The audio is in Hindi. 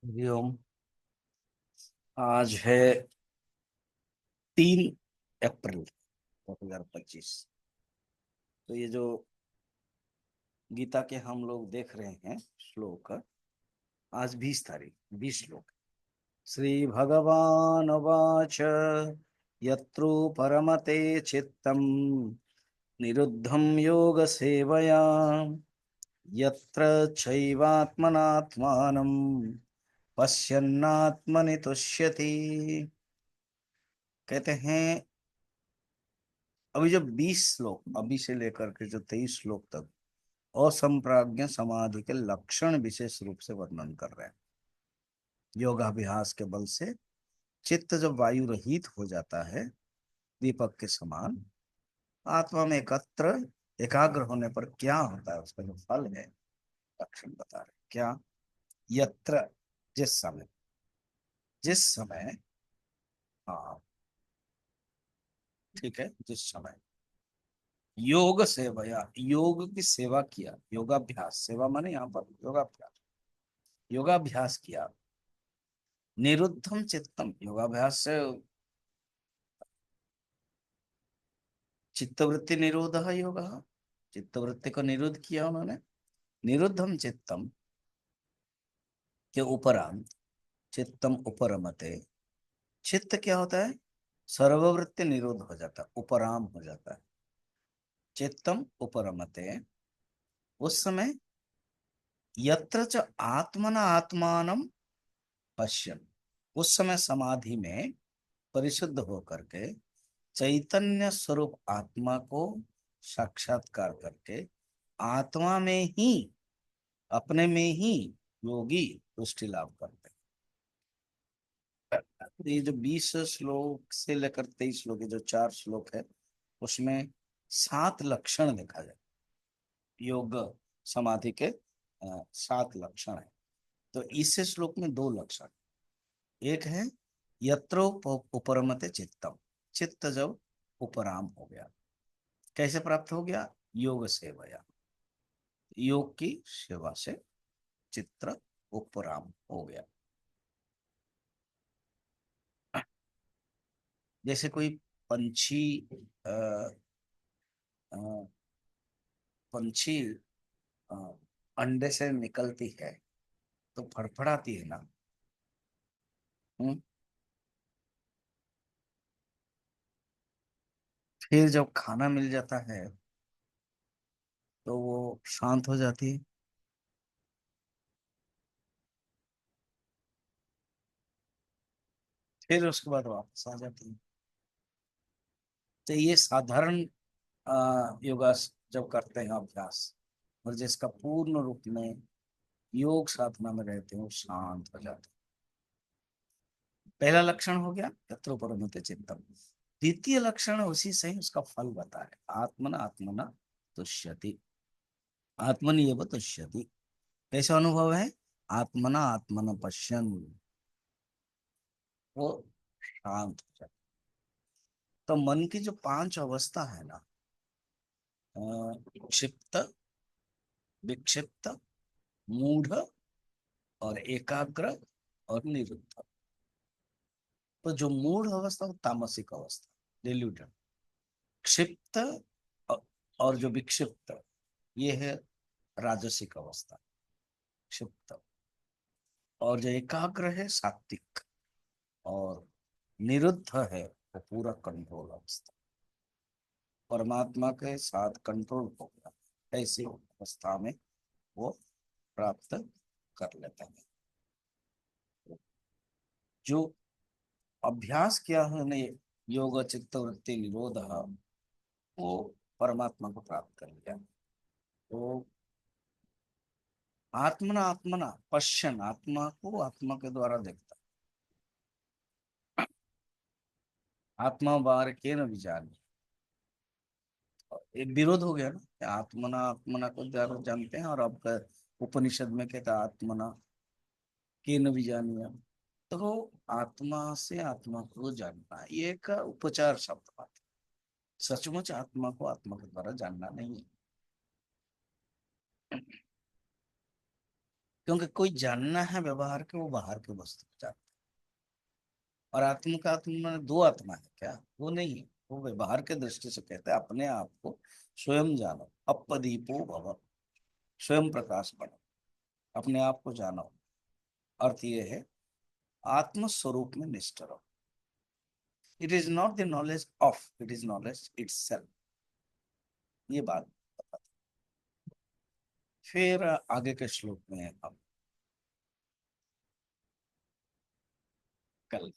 हरिओम। आज है 3 अप्रैल 2025। तो ये जो गीता के हम लोग देख रहे हैं श्लोक, आज 20 तारीख 20 श्लोक। श्री भगवान वाच यत्रो परमते चित्तम निरुद्धम योग सेवया यत्र चैवात्मनात्मानं पश्यन्नात्मनि तुष्यति। कहते हैं अभी जो 20 श्लोक, अभी से लेकर के जो 23 श्लोक तक असंप्राज्ञ समाधि के लक्षण विशेष रूप से वर्णन कर रहे हैं। योगाभ्यास के बल से चित्त जब वायु रहित हो जाता है, दीपक के समान, आत्मा में एकत्र एकाग्र होने पर क्या होता है, उसका जो फल है लक्षण बता रहे हैं। क्या? यत्र, जिस समय, हाँ ठीक है, जिस समय योग सेवया, योग की सेवा किया, योगाभ्यास, सेवा माने यहाँ पर योगाभ्यास, योगाभ्यास किया। निरुद्धम चित्तम, योगाभ्यास से चित्तवृत्ति निरोध योग, चित्तवृत्ति को निरुद्ध किया उन्होंने। निरुद्धम चित्तम के उपरांत चित्तम उपरमते, चित्त क्या होता है? सर्ववृत्ति निरोध हो जाता है, उपराम हो जाता है। चित्तम उपरमते, उस समय यत्र च आत्मना आत्मानम पश्यन्, उस समय समाधि में परिशुद्ध होकर के चैतन्य स्वरूप आत्मा को साक्षात्कार करके आत्मा में ही, अपने में ही योगी पुष्टि लाभ करते हैं। तो ये जो 20 श्लोक से लेकर 23 श्लोक, ये जो 4 श्लोक है, उसमें 7 लक्षण देखा जाए। योग समाधि के 7 लक्षण है। तो इस श्लोक में 2 लक्षण। एक है यत्रो उपरमते चित्तम, चित्त जब उपराम हो गया, कैसे प्राप्त हो गया? योग सेवया, योग की सेवा से चित्र उपराम हो गया। जैसे कोई पंछी, अ, अ, पंछी अ, अंडे से निकलती है तो फड़फड़ाती है ना। हम्म? फिर जब खाना मिल जाता है तो वो शांत हो जाती है। फिर उसके बाद वापस आ जाती है। तो ये साधारण योगा जब करते हैं अभ्यास, और जिसका पूर्ण रूप में योग साधना में रहते हैं, वो शांत हो जाते हैं। पहला लक्षण हो गया यत्रो परमते चित्तम। द्वितीय लक्षण उसी से ही उसका फल बता है। आत्मना आत्मना तुष्यति, आत्मनिएव तुष्यति। कैसा अनुभव है? आत्मना आत्मना पश्यन्, वो शांत हो जाता। तो मन की जो 5 अवस्था है ना, क्षिप्त, विक्षिप्त, मूढ़ और एकाग्र और निरुद्ध। तो जो मूढ़ अवस्था वो तामसिक अवस्था, डिल्यूटेड। क्षिप्त और जो विक्षिप्त, ये है राजसिक अवस्था, क्षिप्त। और जो एकाग्र है सात्विक, और निरुद्ध है वो पूरा कंट्रोल अवस्था, परमात्मा के साथ कंट्रोल हो गया, ऐसी अवस्था में वो प्राप्त कर लेता है। जो अभ्यास किया है ने योग चित्त वृत्ति निरोध, वो परमात्मा को प्राप्त कर लिया। तो आत्मना आत्मना पश्यन, आत्मा को आत्मा के द्वारा देखता। आत्मा बार के न विचार, एक विरोध हो गया ना कि आत्मना आत्मना को ज्यादा जानते हैं, और आपका उपनिषद में कहता है आत्मना के न विजानिया। तो आत्मा से आत्मा को जानना ये एक उपचार शब्द बात है। सचमुच आत्मा को आत्मा के द्वारा जानना नहीं है। क्योंकि कोई जानना है व्यवहार के, वो बाहर के वस्तु को जानता है। और आत्म का आत्मा में दो आत्मा है क्या? वो नहीं, वो व्यवहार के दृष्टि से कहते हैं अपने आप को स्वयं जानो, अपदीपो भव, स्वयं प्रकाश बनो, अपने आप को जानो। अर्थ ये है आत्म स्वरूप में निष्ठ रहो। It is not the knowledge of, it is knowledge itself. ये बात बताते। फिर आगे के श्लोक में अब कल